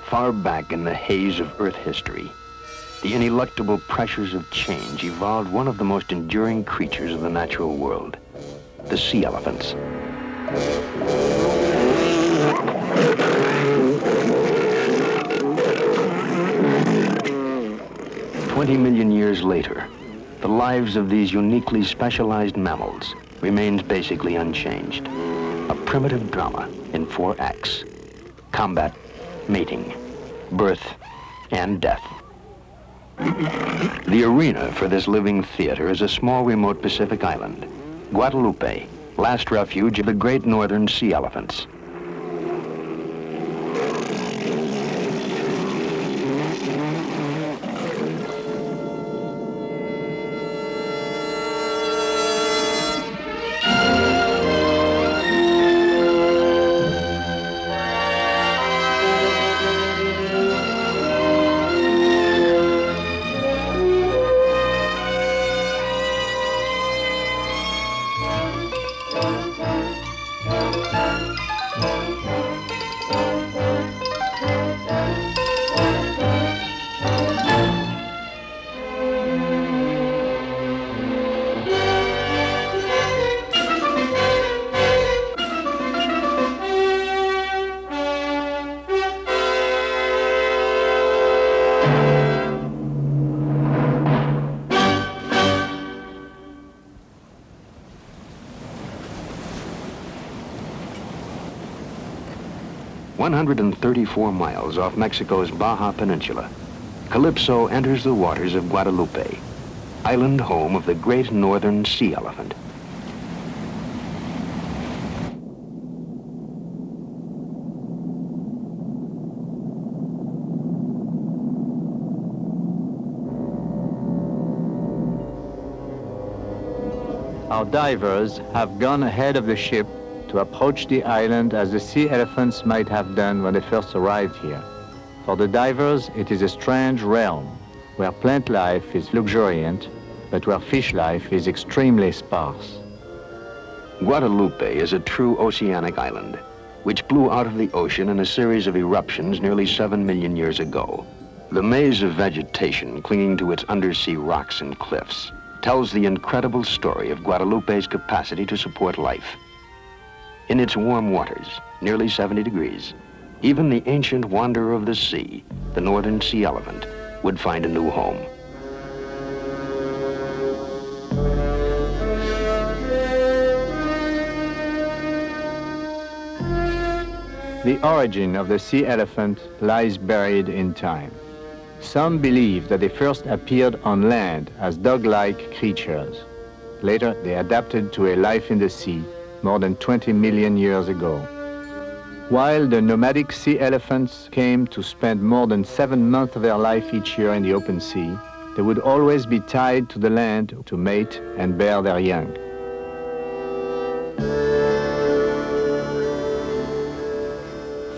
Far back in the haze of Earth history, the ineluctable pressures of change evolved one of the most enduring creatures of the natural world, the sea elephants. "20 million years later, the lives of these uniquely specialized mammals remains basically unchanged. A primitive drama in 4 acts: combat, mating, birth, and death. The arena for this living theater is a small remote Pacific island, Guadalupe, last refuge of the great northern sea elephants. One 134 miles off Mexico's Baja Peninsula, Calypso enters the waters of Guadalupe, island home of the great northern sea elephant. Our divers have gone ahead of the ship to approach the island as the sea elephants might have done when they first arrived here. For the divers, it is a strange realm where plant life is luxuriant, but where fish life is extremely sparse. Guadalupe is a true oceanic island, which blew out of the ocean in a series of eruptions nearly 7 million years ago. The maze of vegetation clinging to its undersea rocks and cliffs tells the incredible story of Guadalupe's capacity to support life. In its warm waters, nearly 70 degrees, even the ancient wanderer of the sea, the northern sea elephant, would find a new home. The origin of the sea elephant lies buried in time. Some believe that they first appeared on land as dog-like creatures. Later, they adapted to a life in the sea more than 20 million years ago. While the nomadic sea elephants came to spend more than 7 months of their life each year in the open sea, they would always be tied to the land to mate and bear their young.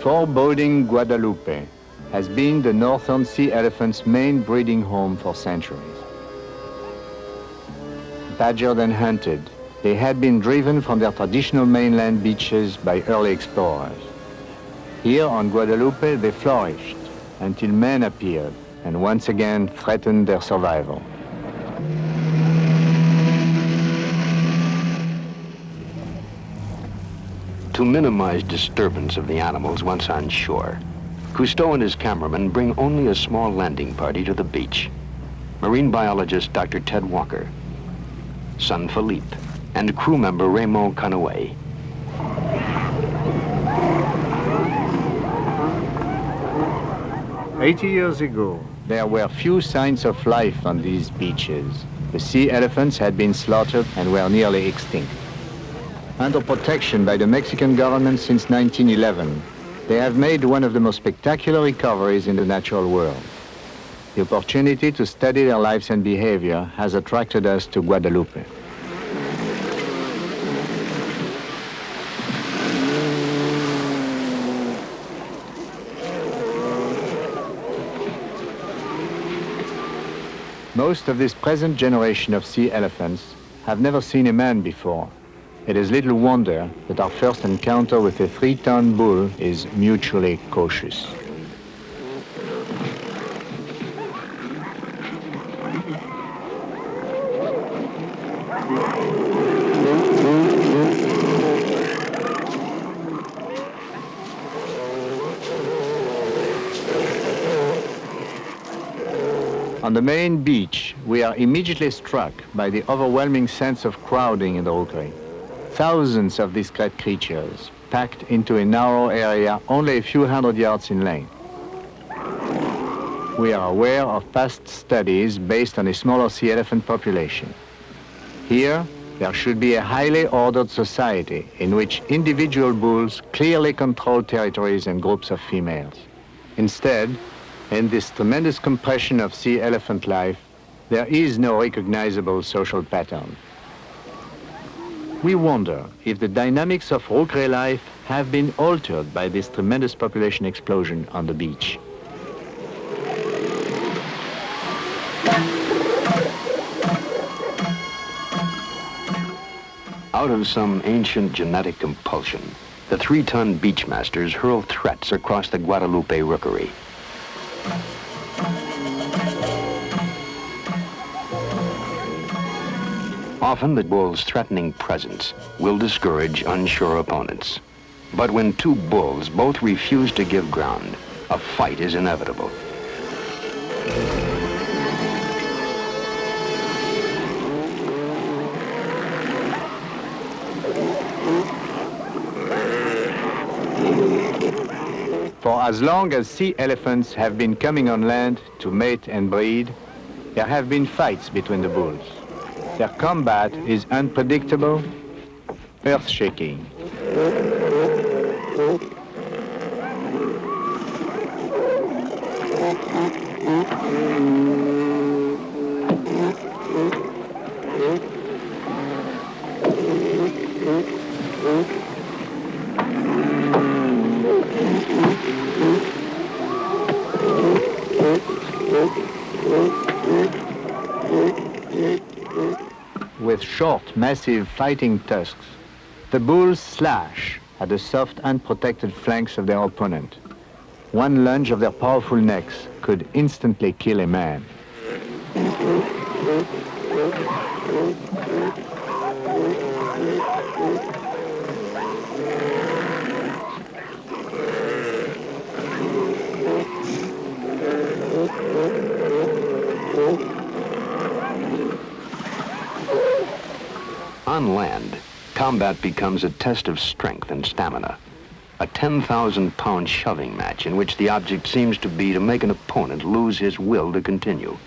Foreboding Guadalupe has been the northern sea elephant's main breeding home for centuries. Badgered and hunted, they had been driven from their traditional mainland beaches by early explorers. Here on Guadalupe, they flourished until man appeared and once again threatened their survival. To minimize disturbance of the animals once on shore, Cousteau and his cameraman bring only a small landing party to the beach. Marine biologist Dr. Ted Walker, son Philippe, and crew member Raymond Canoë. "80 years ago, there were few signs of life on these beaches. The sea elephants had been slaughtered and were nearly extinct. Under protection by the Mexican government since 1911, they have made one of the most spectacular recoveries in the natural world. The opportunity to study their lives and behavior has attracted us to Guadalupe. Most of this present generation of sea elephants have never seen a man before. it is little wonder that our first encounter with a 3-ton bull is mutually cautious. On the main beach, we are immediately struck by the overwhelming sense of crowding in the rookery. Thousands of discrete creatures packed into a narrow area only a few hundred yards in length. We are aware of past studies based on a smaller sea elephant population. Here, there should be a highly ordered society in which individual bulls clearly control territories and groups of females. Instead, in this tremendous compression of sea elephant life, there is no recognizable social pattern. We wonder if the dynamics of rookery life have been altered by this tremendous population explosion on the beach. Out of some ancient genetic compulsion, the 3-ton beachmasters hurl threats across the Guadalupe rookery. Often the bull's threatening presence will discourage unsure opponents. But when two bulls both refuse to give ground, a fight is inevitable. For as long as sea elephants have been coming on land to mate and breed, there have been fights between the bulls. Their combat is unpredictable, earth-shaking. With short, massive fighting tusks, the bulls slash at the soft, unprotected flanks of their opponent. One lunge of their powerful necks could instantly kill a man. On land, combat becomes a test of strength and stamina. A 10,000-pound shoving match in which the object seems to be to make an opponent lose his will to continue.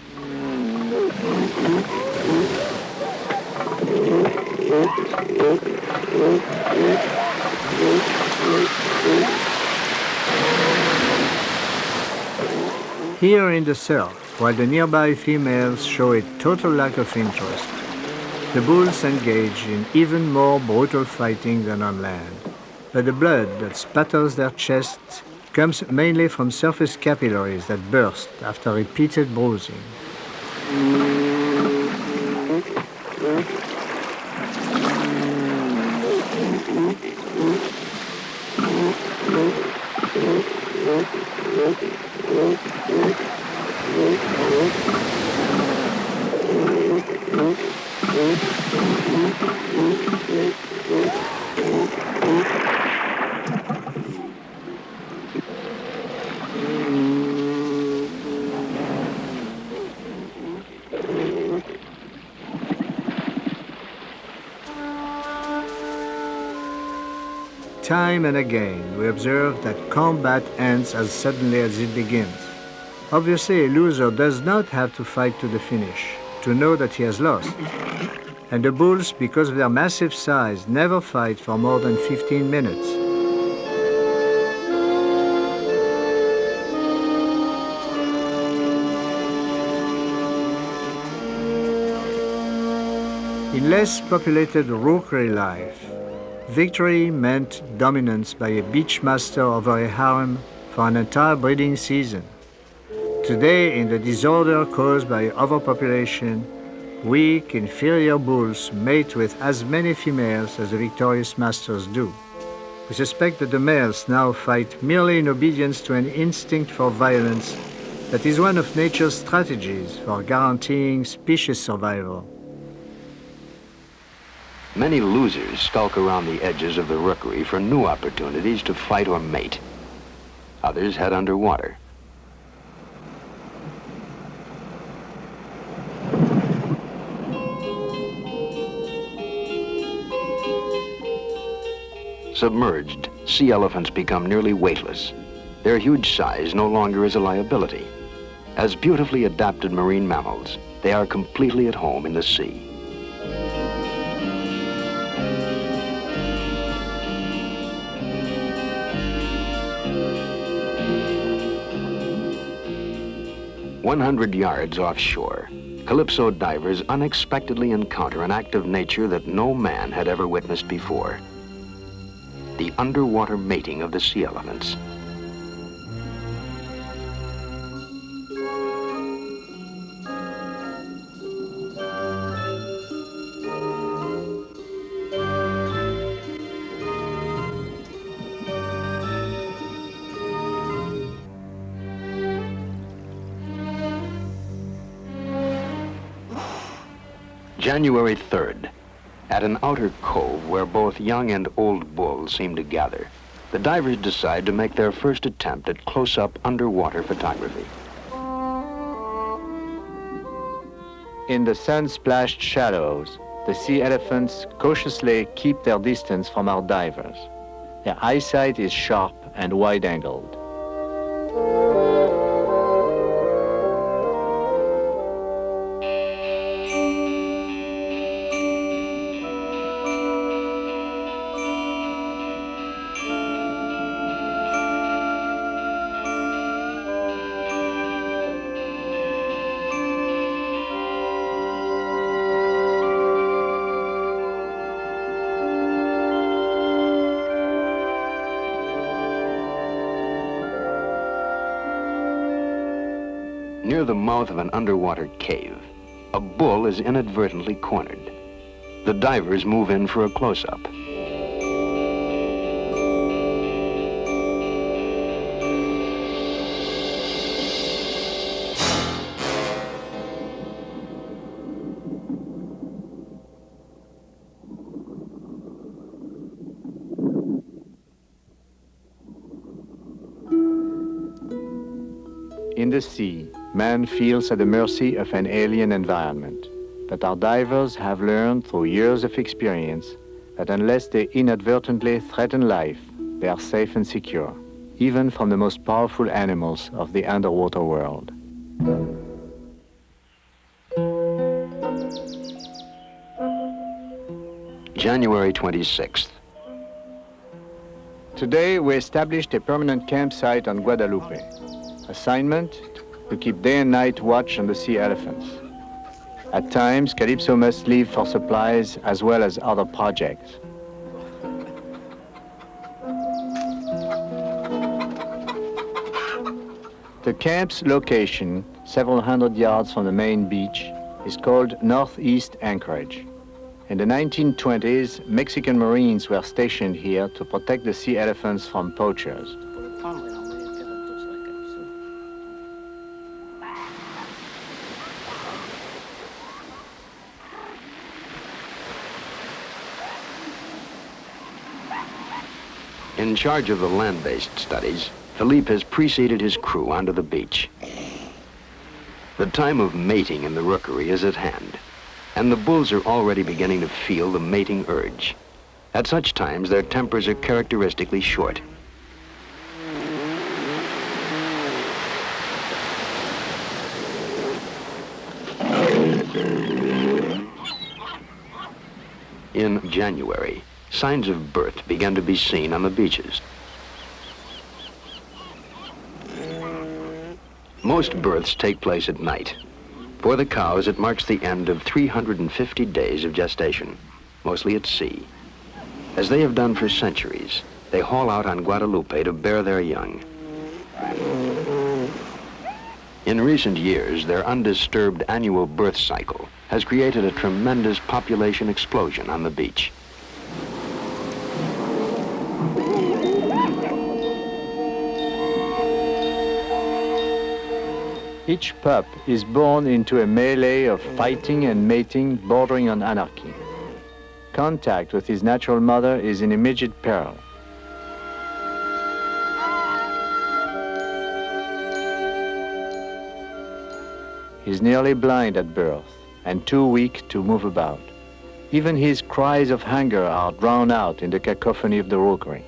Here in the surf, while the nearby females show a total lack of interest, the bulls engage in even more brutal fighting than on land. But the blood that spatters their chests comes mainly from surface capillaries that burst after repeated bruising. Time and again, we observe that combat ends as suddenly as it begins. Obviously, a loser does not have to fight to the finish to know that he has lost. And the bulls, because of their massive size, never fight for more than 15 minutes. In less populated rookery life, victory meant dominance by a beachmaster over a harem for an entire breeding season. Today, in the disorder caused by overpopulation, Weak, inferior bulls mate with as many females as the victorious masters do. We suspect that the males now fight merely in obedience to an instinct for violence that is one of nature's strategies for guaranteeing species survival. Many losers skulk around the edges of the rookery for new opportunities to fight or mate. Others head underwater. Submerged, sea elephants become nearly weightless. Their huge size no longer is a liability. As beautifully adapted marine mammals, they are completely at home in the sea. "100 yards offshore, Calypso divers unexpectedly encounter an act of nature that no man had ever witnessed before. The underwater mating of the sea elephants. January 3rd. At an outer cove where both young and old bulls seem to gather, the divers decide to make their first attempt at close-up underwater photography. In the sun-splashed shallows, the sea elephants cautiously keep their distance from our divers. Their eyesight is sharp and wide-angled. Near the mouth of an underwater cave, a bull is inadvertently cornered. The divers move in for a close-up. In the sea, man feels at the mercy of an alien environment. But our divers have learned through years of experience that unless they inadvertently threaten life, they are safe and secure, even from the most powerful animals of the underwater world. January 26th. Today, we established a permanent campsite on Guadalupe. Assignment: to keep day and night watch on the sea elephants. At times, Calypso must leave for supplies as well as other projects. The camp's location, several hundred yards from the main beach, is called Northeast Anchorage. In the 1920s, Mexican Marines were stationed here to protect the sea elephants from poachers. In charge of the land-based studies, Philippe has preceded his crew onto the beach. The time of mating in the rookery is at hand, and the bulls are already beginning to feel the mating urge. At such times, their tempers are characteristically short. In January, signs of birth began to be seen on the beaches. Most births take place at night. For the cows, it marks the end of 350 days of gestation, mostly at sea. As they have done for centuries, they haul out on Guadalupe to bear their young. In recent years, their undisturbed annual birth cycle has created a tremendous population explosion on the beach. Each pup is born into a melee of fighting and mating bordering on anarchy. Contact with his natural mother is in immediate peril. He's nearly blind at birth and too weak to move about. Even his cries of hunger are drowned out in the cacophony of the rookery.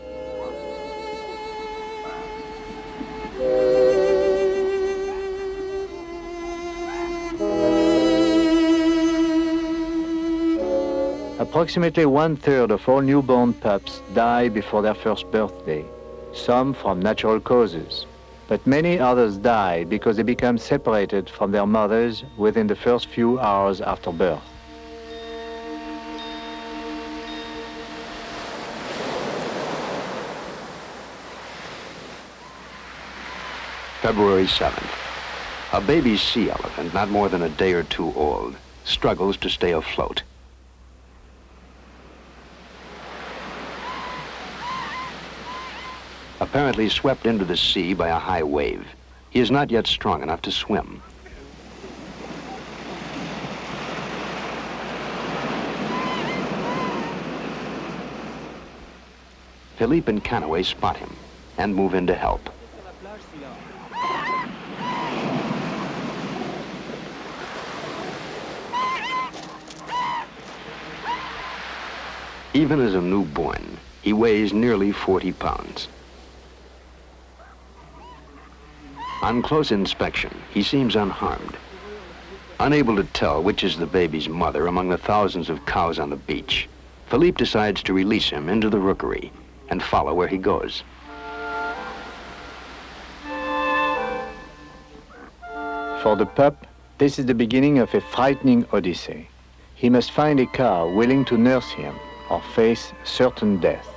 Approximately 1/3 of all newborn pups die before their first birthday, some from natural causes, but many others die because they become separated from their mothers within the first few hours after birth. February 7th. A baby sea elephant, not more than a day or two old, struggles to stay afloat. Apparently swept into the sea by a high wave, he is not yet strong enough to swim. Philippe and Canaway spot him and move in to help. Even as a newborn, he weighs nearly 40 pounds. On close inspection, he seems unharmed. Unable to tell which is the baby's mother among the thousands of cows on the beach, Philippe decides to release him into the rookery and follow where he goes. For the pup, this is the beginning of a frightening odyssey. He must find a cow willing to nurse him or face certain death.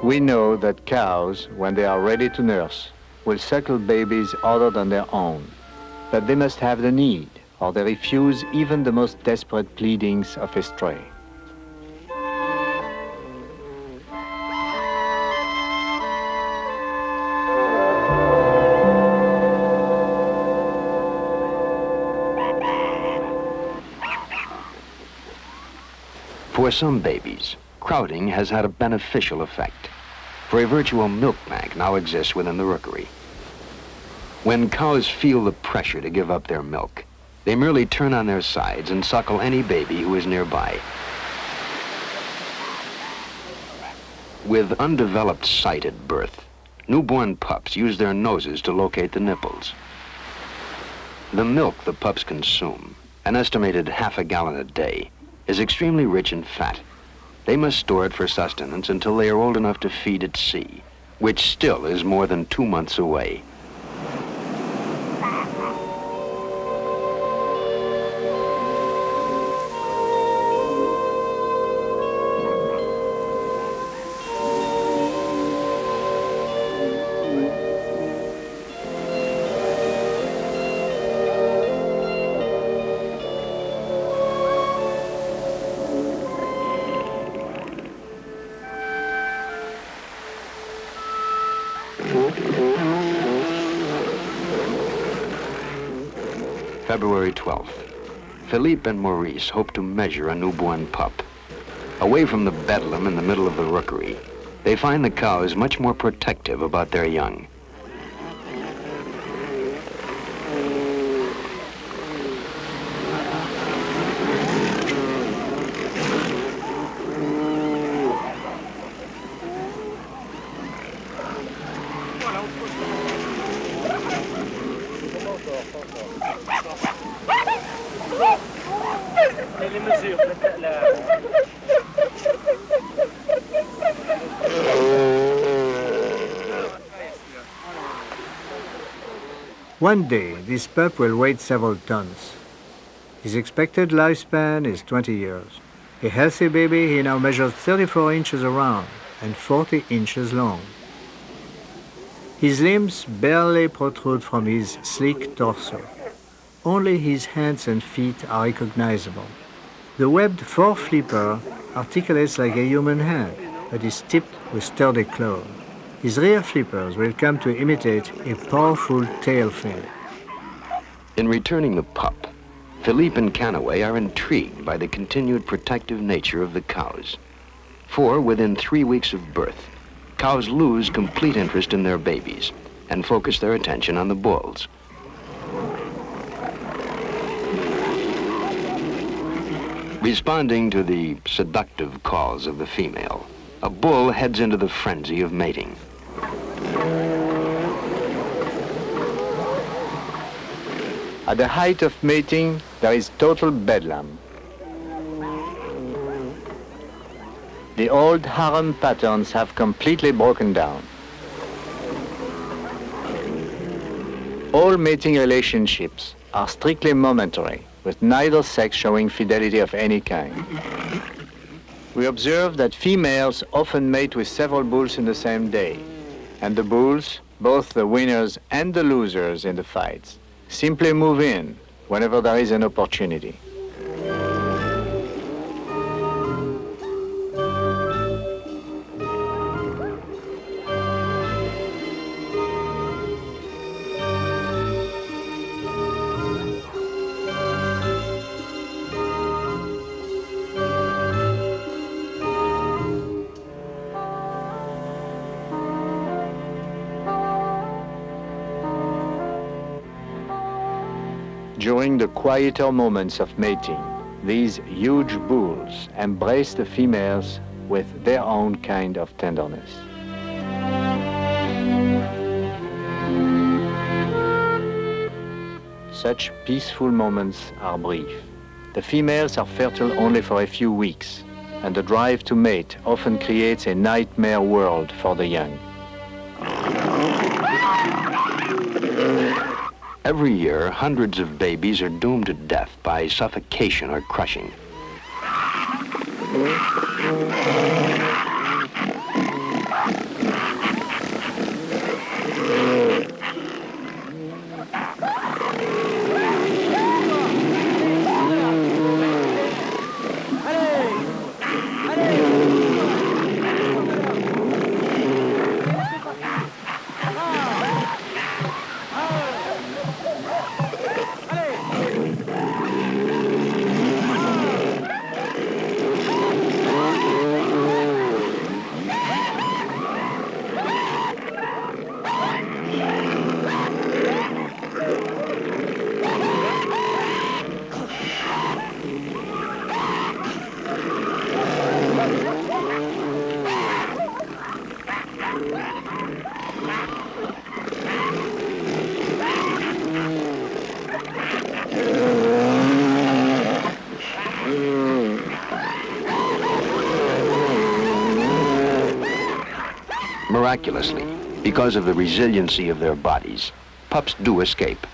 We know that cows, when they are ready to nurse, will suckle babies other than their own. But they must have the need, or they refuse even the most desperate pleadings of a stray. For some babies, crowding has had a beneficial effect, for a virtual milk bank now exists within the rookery. When cows feel the pressure to give up their milk, they merely turn on their sides and suckle any baby who is nearby. With undeveloped sight at birth, newborn pups use their noses to locate the nipples. The milk the pups consume, an estimated half a gallon a day, is extremely rich in fat. They must store it for sustenance until they are old enough to feed at sea, which still is more than 2 months away. February 12th. Philippe and Maurice hope to measure a newborn pup. Away from the bedlam in the middle of the rookery, they find the cows much more protective about their young. One day, this pup will weigh several tons. His expected lifespan is 20 years. A healthy baby, he now measures 34 inches around and 40 inches long. His limbs barely protrude from his sleek torso. Only his hands and feet are recognizable. The webbed foreflipper articulates like a human hand, but is tipped with sturdy claws. His rear flippers will come to imitate a powerful tail fin. In returning the pup, Philippe and Canaway are intrigued by the continued protective nature of the cows. For within 3 weeks of birth, cows lose complete interest in their babies and focus their attention on the bulls. Responding to the seductive calls of the female, a bull heads into the frenzy of mating. At the height of mating, there is total bedlam. The old harem patterns have completely broken down. All mating relationships are strictly momentary, with neither sex showing fidelity of any kind. We observe that females often mate with several bulls in the same day, and the bulls, both the winners and the losers in the fights, simply move in whenever there is an opportunity. During the quieter moments of mating, these huge bulls embrace the females with their own kind of tenderness. Such peaceful moments are brief. The females are fertile only for a few weeks, and the drive to mate often creates a nightmare world for the young. Every year, hundreds of babies are doomed to death by suffocation or crushing. Miraculously, because of the resiliency of their bodies, pups do escape.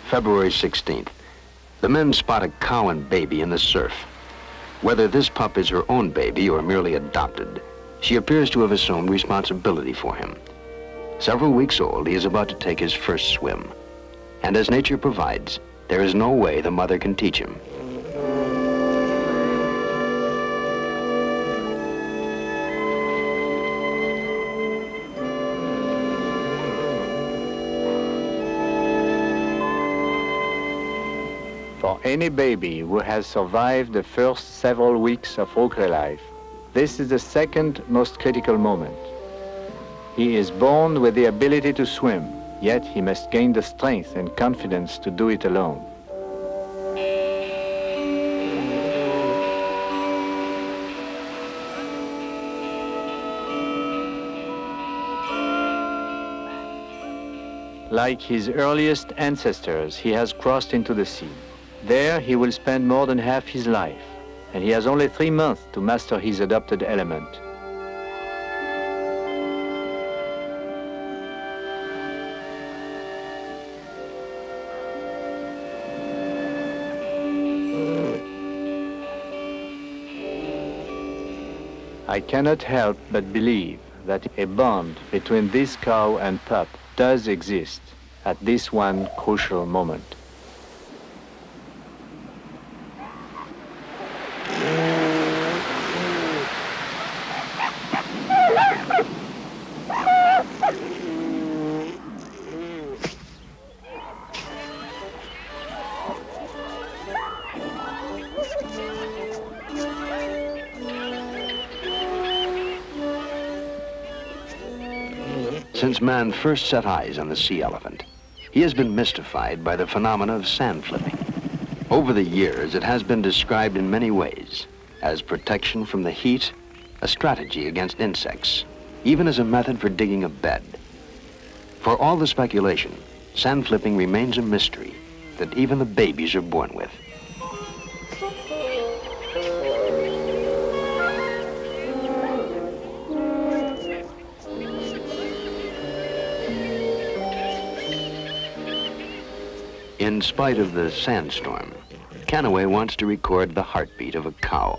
February 16th. The men spot a cow and baby in the surf. Whether this pup is her own baby or merely adopted, she appears to have assumed responsibility for him. Several weeks old, he is about to take his first swim. And as nature provides, there is no way the mother can teach him. For any baby who has survived the first several weeks of Ocre life, this is the second most critical moment. He is born with the ability to swim, yet he must gain the strength and confidence to do it alone. Like his earliest ancestors, he has crossed into the sea. There he will spend more than half his life, and he has only 3 months to master his adopted element. I cannot help but believe that a bond between this cow and pup does exist at this one crucial moment. Since man first set eyes on the sea elephant, he has been mystified by the phenomena of sand flipping. Over the years, it has been described in many ways, as protection from the heat, a strategy against insects, even as a method for digging a bed. For all the speculation, sand flipping remains a mystery that even the babies are born with. In spite of the sandstorm, Canaway wants to record the heartbeat of a cow.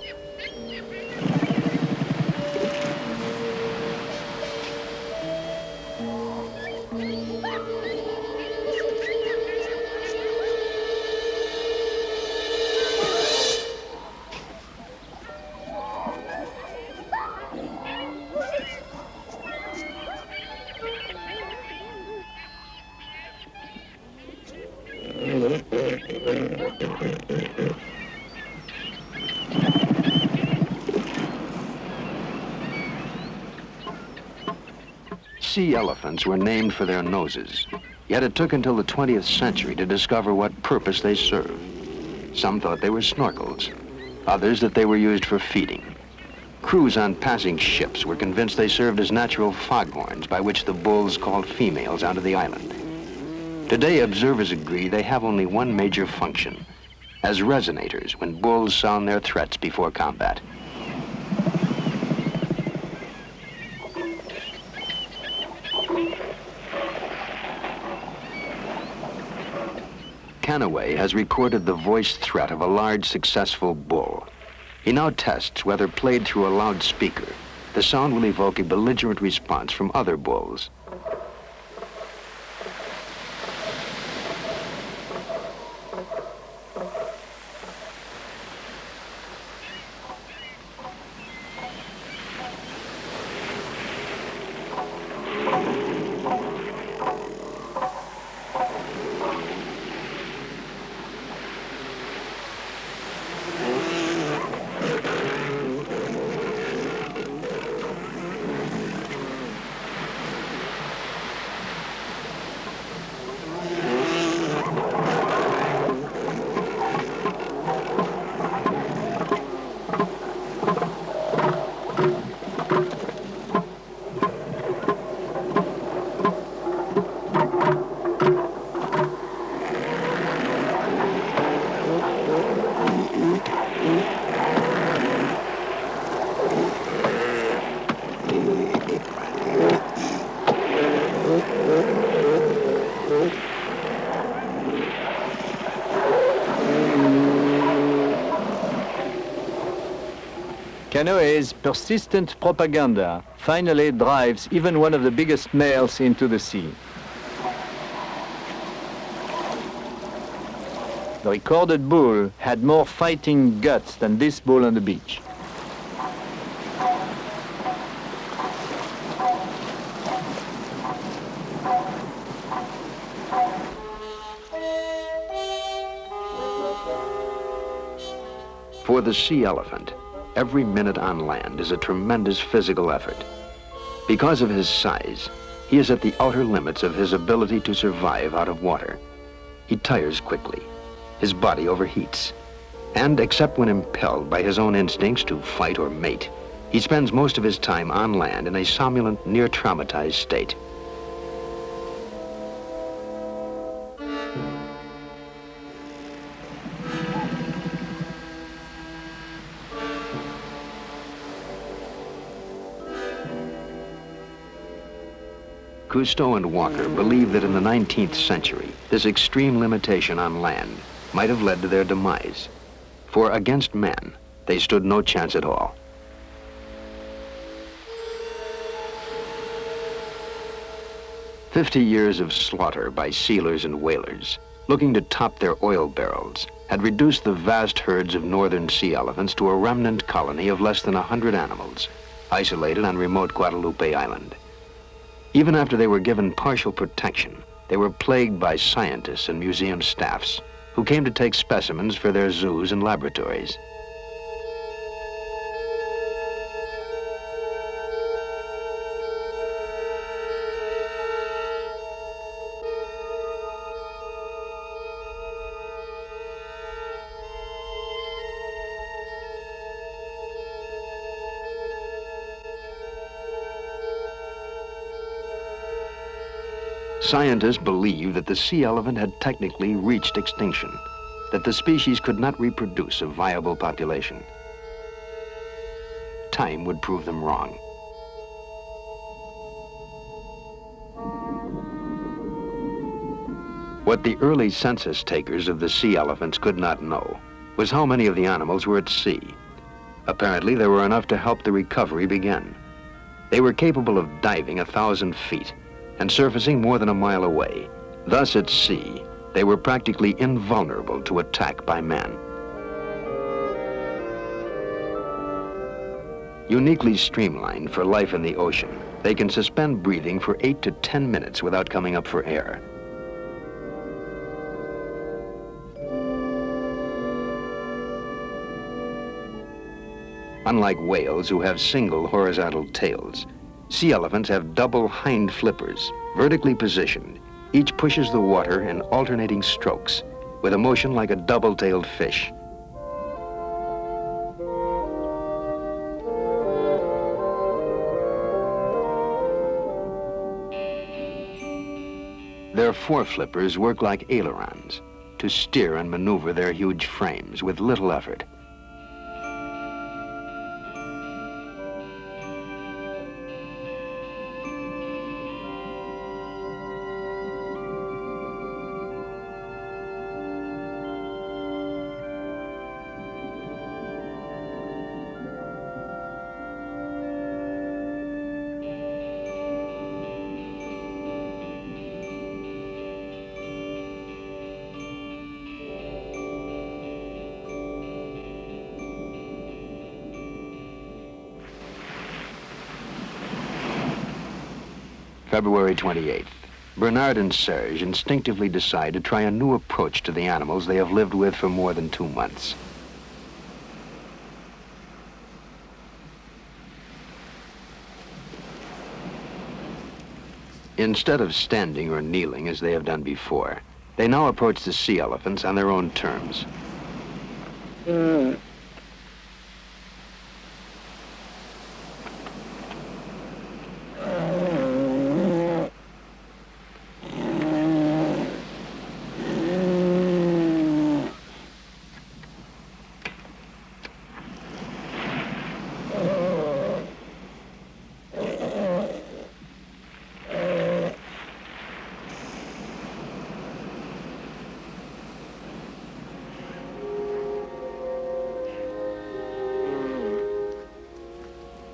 Sea elephants were named for their noses, yet it took until the 20th century to discover what purpose they serve. Some thought they were snorkels, others that they were used for feeding. Crews on passing ships were convinced they served as natural foghorns by which the bulls called females onto the island. Today, observers agree they have only one major function, as resonators when bulls sound their threats before combat. Canaway has recorded the voiced threat of a large, successful bull. He now tests whether played through a loudspeaker, the sound will evoke a belligerent response from other bulls. Canaway's persistent propaganda finally drives even one of the biggest males into the sea. The recorded bull had more fighting guts than this bull on the beach. For the sea elephant, every minute on land is a tremendous physical effort. Because of his size, he is at the outer limits of his ability to survive out of water. He tires quickly. His body overheats. And except when impelled by his own instincts to fight or mate, he spends most of his time on land in a somnolent, near-traumatized state. Cousteau and Walker believe that in the 19th century, this extreme limitation on land might have led to their demise. For against men, they stood no chance at all. "50 years of slaughter by sealers and whalers, looking to top their oil barrels, had reduced the vast herds of northern sea elephants to a remnant colony of less than 100 animals, isolated on remote Guadalupe Island. Even after they were given partial protection, they were plagued by scientists and museum staffs who came to take specimens for their zoos and laboratories. Scientists believed that the sea elephant had technically reached extinction, that the species could not reproduce a viable population. Time would prove them wrong. What the early census takers of the sea elephants could not know was how many of the animals were at sea. Apparently, there were enough to help the recovery begin. They were capable of diving 1,000 feet and surfacing more than a mile away. Thus, at sea, they were practically invulnerable to attack by man. Uniquely streamlined for life in the ocean, they can suspend breathing for 8 to 10 minutes without coming up for air. Unlike whales who have single horizontal tails, sea elephants have double hind flippers, vertically positioned. Each pushes the water in alternating strokes, with a motion like a double-tailed fish. Their foreflippers work like ailerons to steer and maneuver their huge frames with little effort. February 28th. Bernard and Serge instinctively decide to try a new approach to the animals they have lived with for more than 2 months. Instead of standing or kneeling as they have done before, they now approach the sea elephants on their own terms.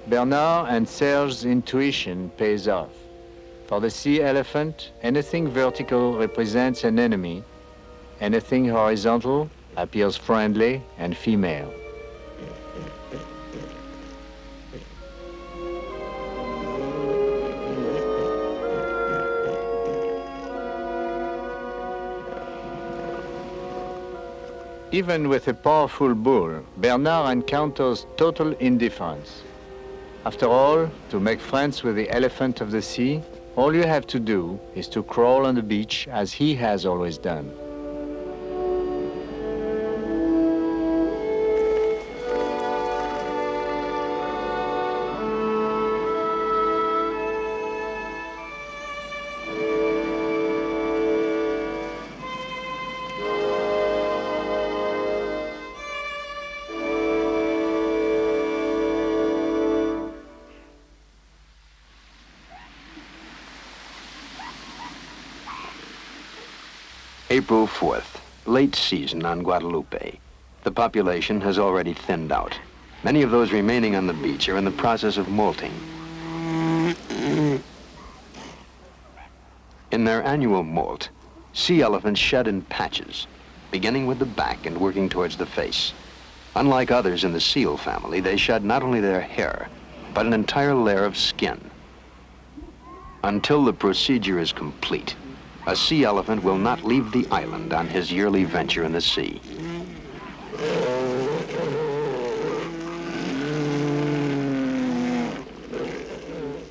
Bernard and Serge's intuition pays off. For the sea elephant, anything vertical represents an enemy, anything horizontal appears friendly and female. Even with a powerful bull, Bernard encounters total indifference. After all, to make friends with the elephant of the sea, all you have to do is to crawl on the beach as he has always done. April 4th, late season on Guadalupe. The population has already thinned out. Many of those remaining on the beach are in the process of molting. In their annual molt, sea elephants shed in patches, beginning with the back and working towards the face. Unlike others in the seal family, they shed not only their hair, but an entire layer of skin. Until the procedure is complete, a sea elephant will not leave the island on his yearly venture in the sea.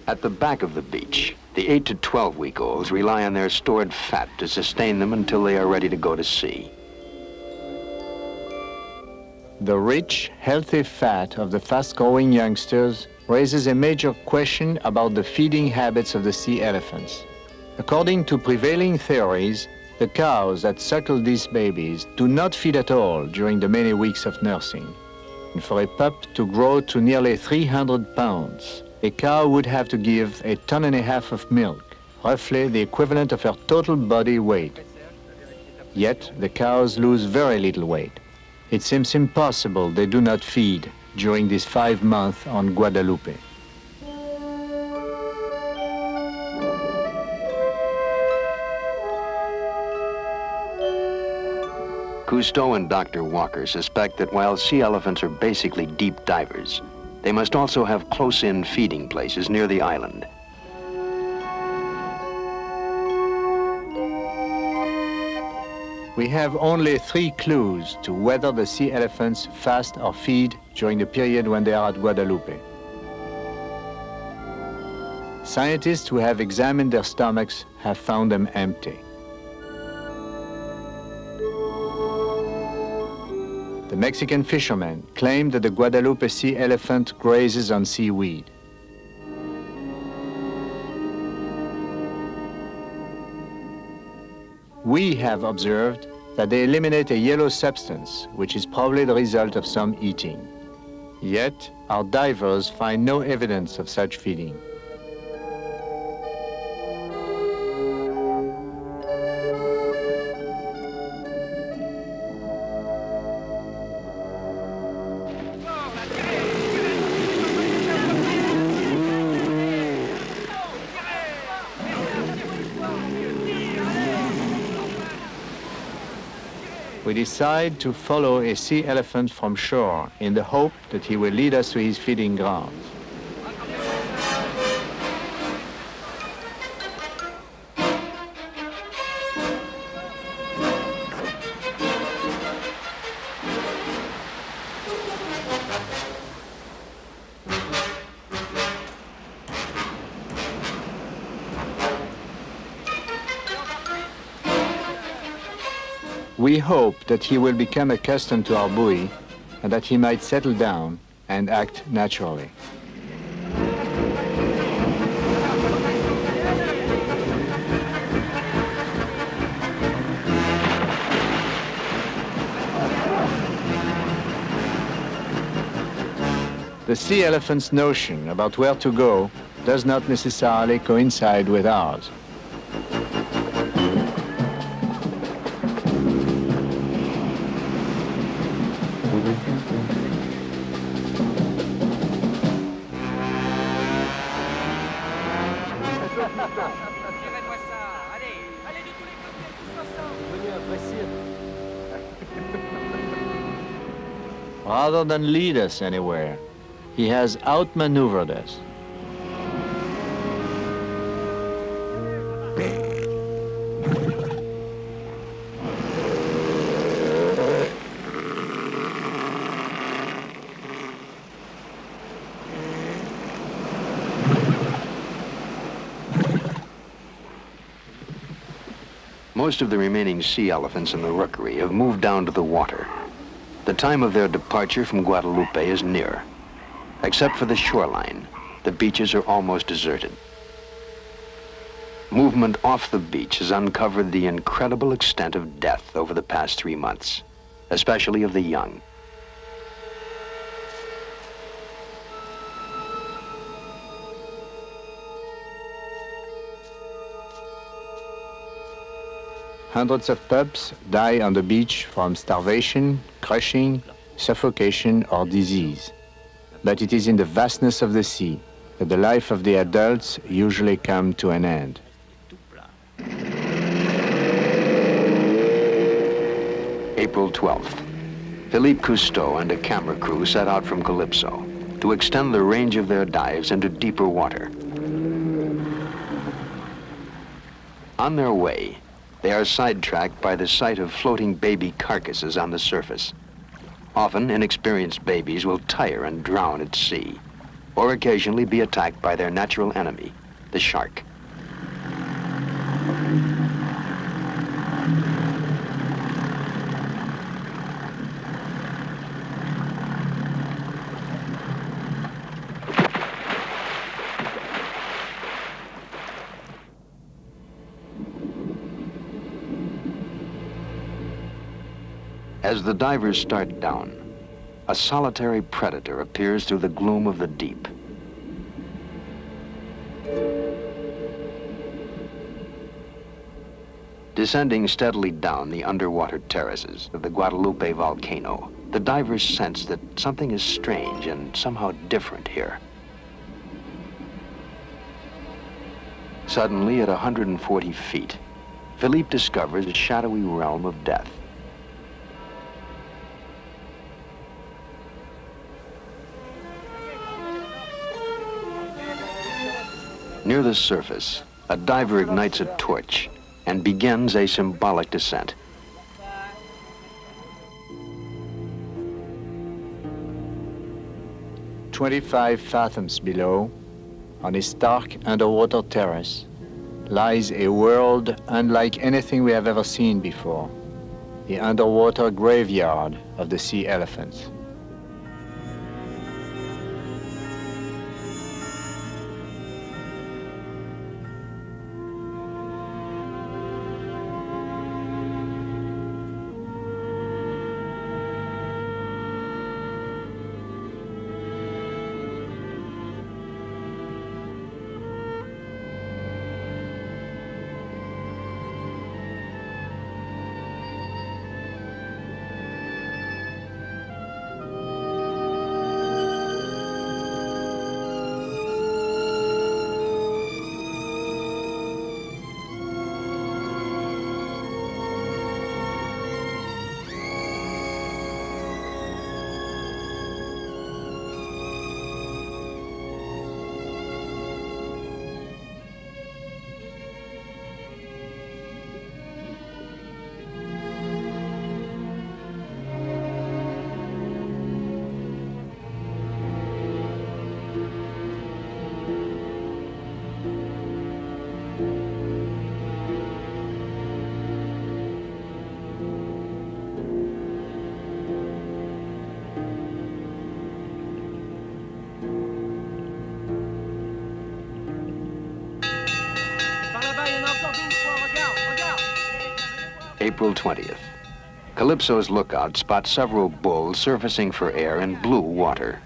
At the back of the beach, the 8 to 12-week-olds rely on their stored fat to sustain them until they are ready to go to sea. The rich, healthy fat of the fast-growing youngsters raises a major question about the feeding habits of the sea elephants. According to prevailing theories, the cows that suckle these babies do not feed at all during the many weeks of nursing. And for a pup to grow to nearly 300 pounds, a cow would have to give 1.5 tons of milk, roughly the equivalent of her total body weight. Yet the cows lose very little weight. It seems impossible they do not feed during these 5 months on Guadalupe. Cousteau and Dr. Walker suspect that while sea elephants are basically deep divers, they must also have close-in feeding places near the island. We have only 3 clues to whether the sea elephants fast or feed during the period when they are at Guadalupe. Scientists who have examined their stomachs have found them empty. The Mexican fishermen claim that the Guadalupe sea elephant grazes on seaweed. We have observed that they eliminate a yellow substance, which is probably the result of some eating. Yet, our divers find no evidence of such feeding. We decide to follow a sea elephant from shore in the hope that he will lead us to his feeding grounds. We hope that he will become accustomed to our buoy and that he might settle down and act naturally. The sea elephant's notion about where to go does not necessarily coincide with ours. Rather than lead us anywhere, he has outmaneuvered us. Most of the remaining sea elephants in the rookery have moved down to the water. The time of their departure from Guadalupe is near. Except for the shoreline, the beaches are almost deserted. Movement off the beach has uncovered the incredible extent of death over the past 3 months, especially of the young. Hundreds of pups die on the beach from starvation, crushing, suffocation, or disease. But it is in the vastness of the sea that the life of the adults usually come to an end. April 12th. Philippe Cousteau and a camera crew set out from Calypso to extend the range of their dives into deeper water. On their way, they are sidetracked by the sight of floating baby carcasses on the surface. Often, inexperienced babies will tire and drown at sea, or occasionally be attacked by their natural enemy, the shark. As the divers start down, a solitary predator appears through the gloom of the deep. Descending steadily down the underwater terraces of the Guadalupe volcano, the divers sense that something is strange and somehow different here. Suddenly, at 140 feet, Philippe discovers a shadowy realm of death. Near the surface, a diver ignites a torch and begins a symbolic descent. "25 fathoms below, on a stark underwater terrace, lies a world unlike anything we have ever seen before, the underwater graveyard of the sea elephants. April 20th. Calypso's lookout spots several bulls surfacing for air in blue water.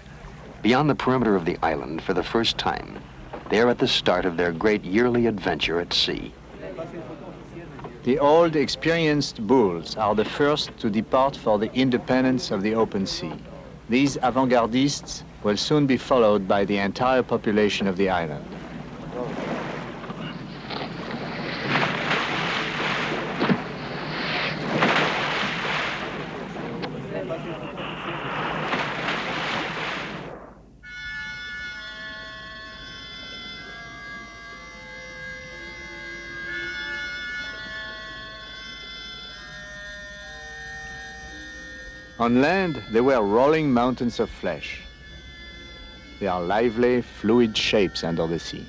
Beyond the perimeter of the island for the first time, they are at the start of their great yearly adventure at sea. The old, experienced bulls are the first to depart for the independence of the open sea. These avant-gardists will soon be followed by the entire population of the island. On land, they were rolling mountains of flesh. They are lively, fluid shapes under the sea.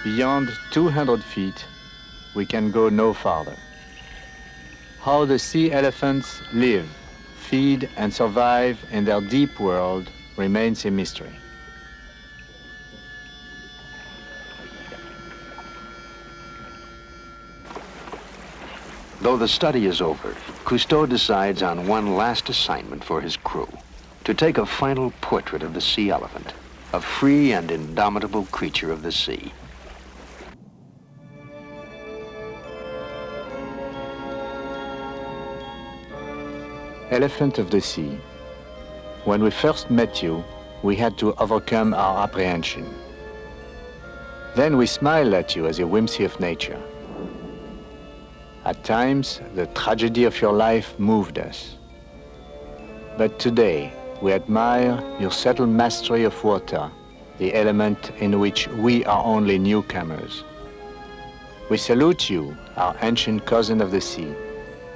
Beyond 200 feet, we can go no farther. How the sea elephants live, feed, and survive in their deep world remains a mystery. Though the study is over, Cousteau decides on one last assignment for his crew, to take a final portrait of the sea elephant, a free and indomitable creature of the sea. Elephant of the sea. When we first met you, we had to overcome our apprehension. Then we smiled at you as a whimsy of nature. At times, the tragedy of your life moved us. But today, we admire your subtle mastery of water, the element in which we are only newcomers. We salute you, our ancient cousin of the sea,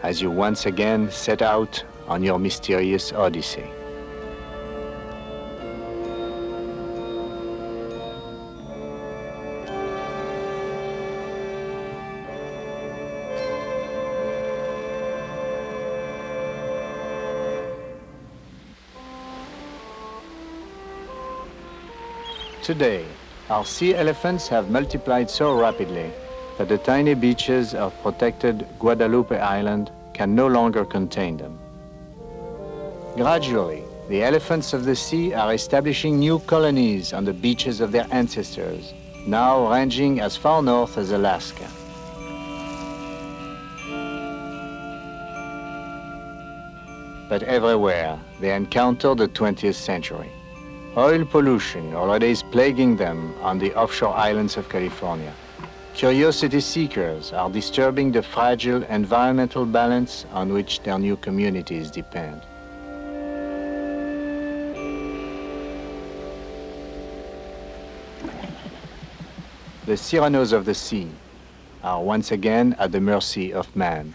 as you once again set out on your mysterious odyssey. Today, our sea elephants have multiplied so rapidly that the tiny beaches of protected Guadalupe Island can no longer contain them. Gradually, the elephants of the sea are establishing new colonies on the beaches of their ancestors, now ranging as far north as Alaska. But everywhere, they encounter the 20th century. Oil pollution already is plaguing them on the offshore islands of California. Curiosity seekers are disturbing the fragile environmental balance on which their new communities depend. The Cyranos of the sea are once again at the mercy of man.